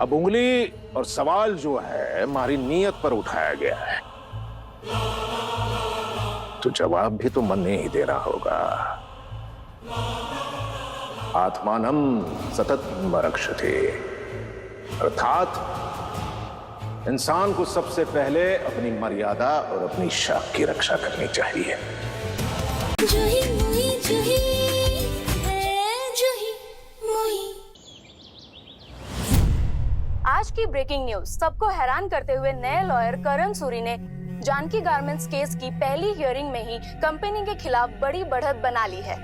अब उंगली और सवाल जो है हमारी नीयत पर उठाया गया है, तो जवाब भी तो मन ने ही देना होगा। आत्मानम सततम रक्षते, अर्थात इंसान को सबसे पहले अपनी मर्यादा और अपनी शाख की रक्षा करनी चाहिए। जही मुही जही है जही मुही। आज की ब्रेकिंग न्यूज सबको हैरान करते हुए नए लॉयर करण सूरी ने जानकी गारमेंट्स केस की पहली हियरिंग में ही कंपनी के खिलाफ बड़ी बढ़त बना ली है।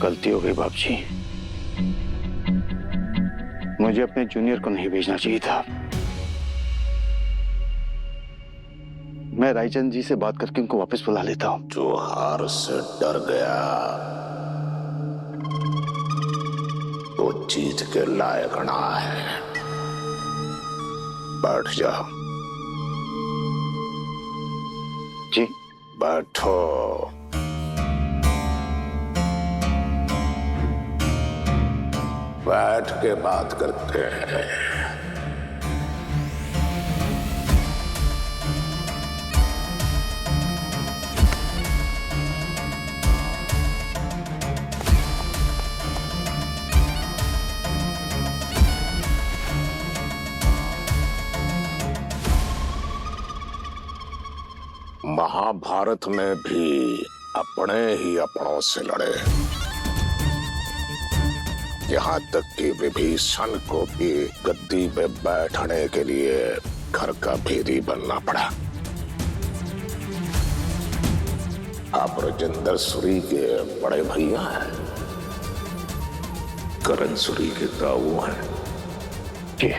गलती हो गई बाप जी, मुझे अपने जूनियर को नहीं भेजना चाहिए था। मैं रायचंद जी से बात करके उनको वापस बुला लेता हूँ। जो हार से डर गया वो जीत के लायक ना है। बैठ जाओ। जी बैठो। बैठ के बात करते हैं। महाभारत में भी अपने ही अपनों से लड़े, यहाँ तक कि विभीषण को भी गद्दी पे बैठने के लिए घर का भेदी बनना पड़ा। आप राजेंद्र सूरी के बड़े भैया हैं, करण सूरी के ताऊ हैं। जी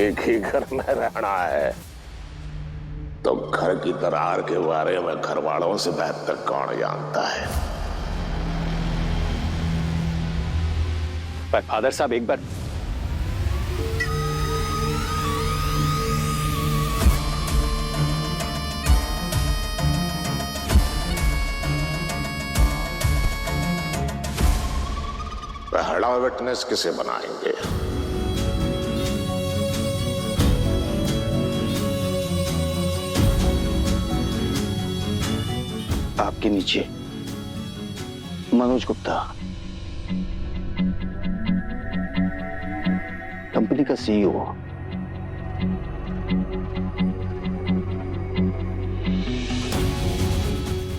एक ही घर में रहना है तो घर की दरार के बारे में घर वालों से बेहतर कौन जानता है। पर फादर साहब एक बार पहला विटनेस किसे बनाएंगे? आपके नीचे मनोज गुप्ता, कंपनी का सीईओ।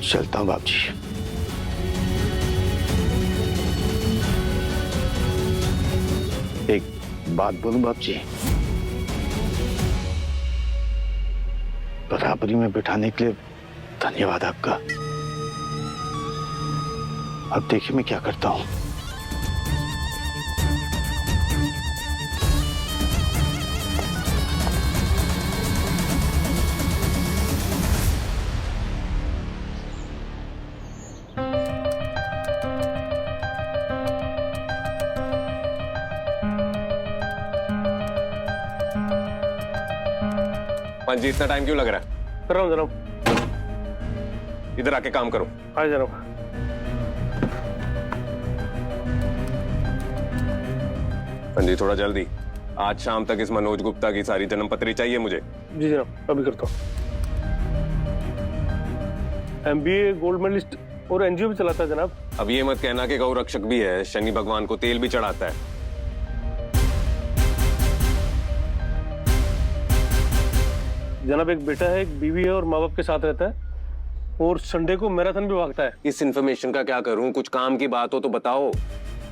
चलता हूं बाप जी। एक बात बोलूं बाप जी, बराबरी में बिठाने के लिए धन्यवाद आपका। अब देखिए मैं क्या करता हूं। हाँ जी, इतना टाइम क्यों लग रहा है? कर रहा हूँ जनाब। इधर आके काम करो। हाँ जनाब। हाँ जी, थोड़ा जल्दी। आज शाम तक इस मनोज गुप्ता की सारी जन्मपत्री चाहिए मुझे। जी जनाब, अभी करता हूँ। MBA गोल्ड मेडलिस्ट और NGO भी चलाता है जनाब। अब ये मत कहना कि गौ रक्षक भी है, शनि भगवान को तेल भी चढ़ाता है। जनाब एक बेटा है, एक बीवी है और माँ बाप के साथ रहता है, और संडे को मैराथन भी भागता है। इस इन्फॉर्मेशन का क्या करूं? कुछ काम की बात हो तो बताओ।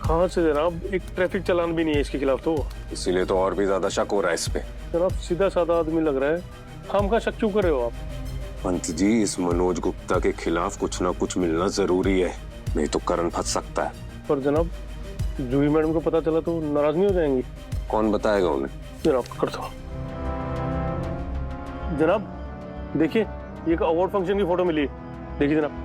कहाँ से जनाब? एक ट्रैफिक चालान भी नहीं है इसके खिलाफ तो। इसीलिए तो और भी ज्यादा शक हो रहा है इस पे। जनाब सीधा साधा आदमी लग रहा है, खामखा शक क्यों कर रहे हो आप? पंत जी, इस मनोज गुप्ता के खिलाफ कुछ ना कुछ मिलना जरूरी है, नहीं तो करण फंस सकता है। पर जनाब, जूही मैडम को पता चला तो नाराज नहीं हो जाएंगी? कौन बताएगा उन्हें? जनाब करता हूँ। जनाब देखिए, ये एक अवार्ड फंक्शन की फोटो मिली है, देखिए जनाब।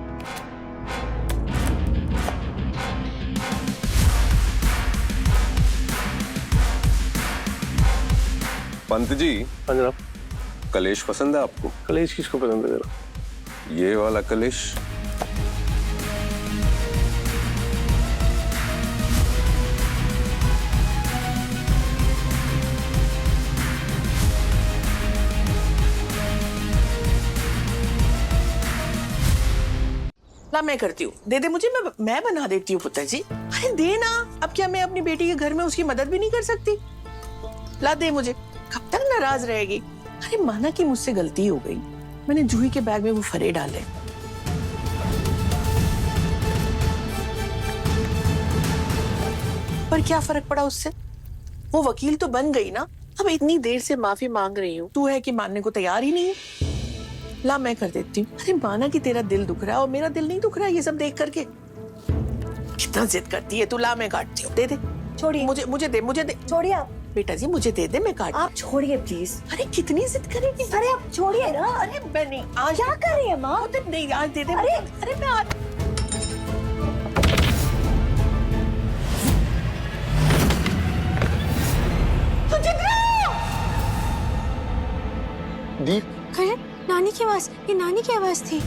पंत जी, हाँ जनाब। कलेश पसंद है आपको? कलेश किसको पसंद है जनाब? ये वाला कलेश। ला मैं करती हूँ, दे दे मुझे, मैं बना देती हूँ पुत्र जी। अरे दे ना, अब क्या मैं अपनी बेटी के घर में उसकी मदद भी नहीं कर सकती? ला दे मुझे, कब तक नाराज रहेगी? अरे माना कि मुझसे गलती हो गई, मैंने जूही के बैग में वो फरे डाले। पर क्या फर्क पड़ा उससे? वो वकील तो बन गई ना। अब इतनी देर से माफी मांग रही हूँ, तू है कि मानने को तैयार ही नहीं है। ला मैं कर देती हूँ। अरे माना कि तेरा दिल दुख रहा है और मेरा दिल नहीं दुख रहा है ये सब देख करके। कितना जिद करती है तू, ला मैं काटती हूँ, दे दे। छोड़िए, मुझे दे। छोड़िए आप। बेटा जी मुझे दे दे, मैं काट। आप छोड़िए प्लीज। अरे कितनी जिद करेगी? अरे आप छोड़िए ना। अरे मैं नहीं, आज क्या कर रही है माँ? नहीं आज दे दे। अरे मैं आज दीप, करण, नानी की आवाज, ये नानी की आवाज थी।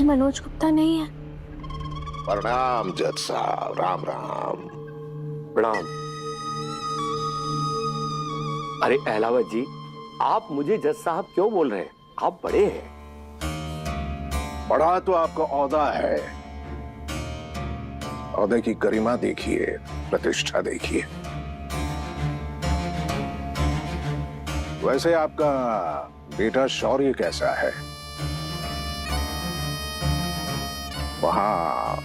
मनोज गुप्ता नहीं है। प्रणाम जज साहब, राम राम। प्रणाम। अरे अहलावत जी, आप मुझे जज साहब क्यों बोल रहे हैं? आप बड़े हैं। बड़ा तो आपका औहदा है, औहदे की गरिमा देखिए, प्रतिष्ठा देखिए। वैसे आपका बेटा शौर्य कैसा है? वहां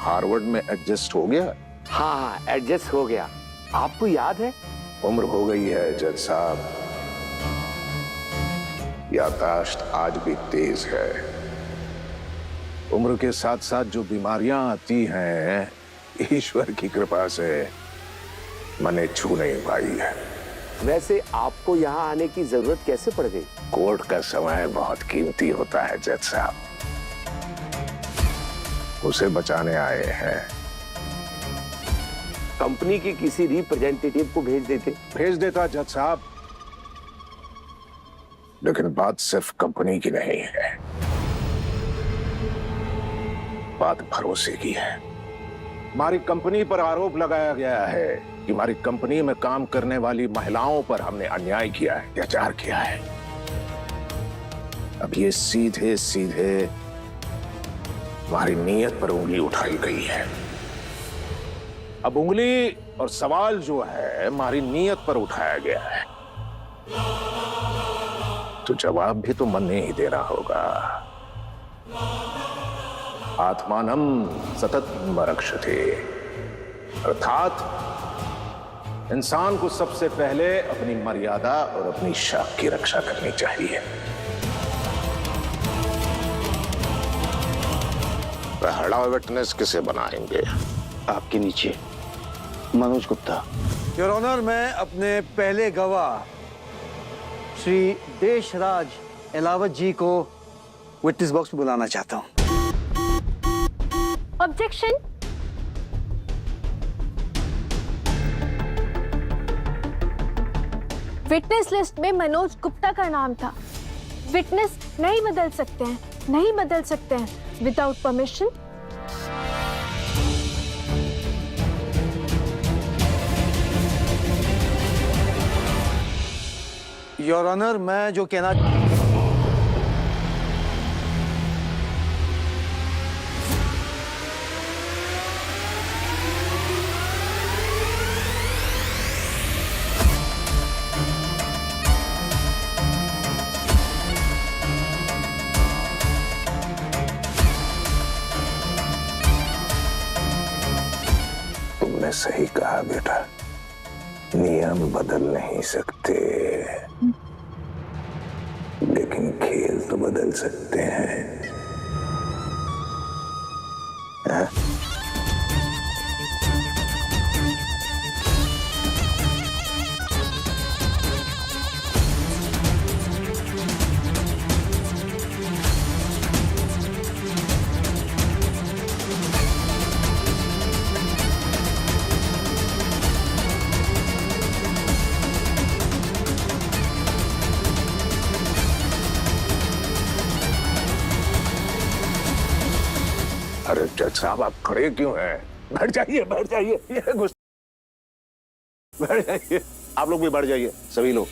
हार्वर्ड में एडजस्ट हो गया? हाँ, एडजस्ट हो गया। आपको याद है? उम्र हो गई है जज साहब, याददाश्त आज भी तेज है। उम्र के साथ साथ जो बीमारियां आती हैं, ईश्वर की कृपा से मैंने छू नहीं पाई है। वैसे आपको यहाँ आने की जरूरत कैसे पड़ गई? कोर्ट का समय बहुत कीमती होता है जज साहब, उसे बचाने आए हैं। कंपनी के किसी रिप्रेजेंटेटिव को भेज देता जज साहब, लेकिन बात सिर्फ कंपनी की नहीं है, बात भरोसे की है। हमारी कंपनी पर आरोप लगाया गया है कि हमारी कंपनी में काम करने वाली महिलाओं पर हमने अन्याय किया है, अत्याचार किया है। अब ये सीधे सीधे हमारी नीयत पर उंगली उठाई गई है। अब उंगली और सवाल जो है हमारी नीयत पर उठाया गया है, तो जवाब भी तो मन ने ही देना होगा। आत्मानम सततम रक्षते, अर्थात इंसान को सबसे पहले अपनी मर्यादा और अपनी शाख की रक्षा करनी चाहिए। पहला विटनेस किसे बनाएंगे? आपके नीचे मनोज गुप्ता। योर ऑनर, मैं अपने पहले गवाह श्री देशराज एलावत जी को विटनेस बॉक्स में बुलाना चाहता हूँ। ऑब्जेक्शन। विटनेस लिस्ट में मनोज गुप्ता का नाम था। विटनेस नहीं बदल सकते हैं, नहीं बदल सकते हैं विदाउट परमिशन। योर ऑनर, मैं जो कहना तुमने सही कहा बेटा, नियम बदल नहीं सकते, लेकिन खेल तो बदल सकते हैं। हाँ? अरे जज साहब, आप खड़े क्यों हैं? बैठ जाइए, बैठ जाइए। ये बैठ जाइए, आप लोग भी बैठ जाइए, सभी लोग।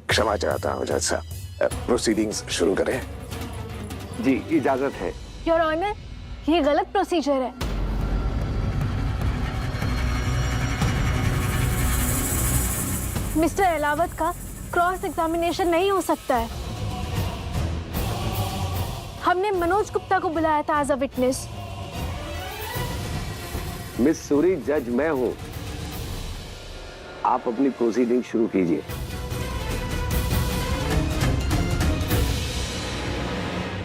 क्षमा चाहता हूं जज साहब, प्रोसीडिंग्स शुरू करें। जी इजाजत है। योर ऑनर, ये गलत प्रोसीजर है। मिस्टर एलावत का क्रॉस एग्जामिनेशन नहीं हो सकता है। हमने मनोज गुप्ता को बुलाया था as a witness. Miss Suri, जज मैं हूं। आप अपनी प्रोसीडिंग शुरू कीजिए।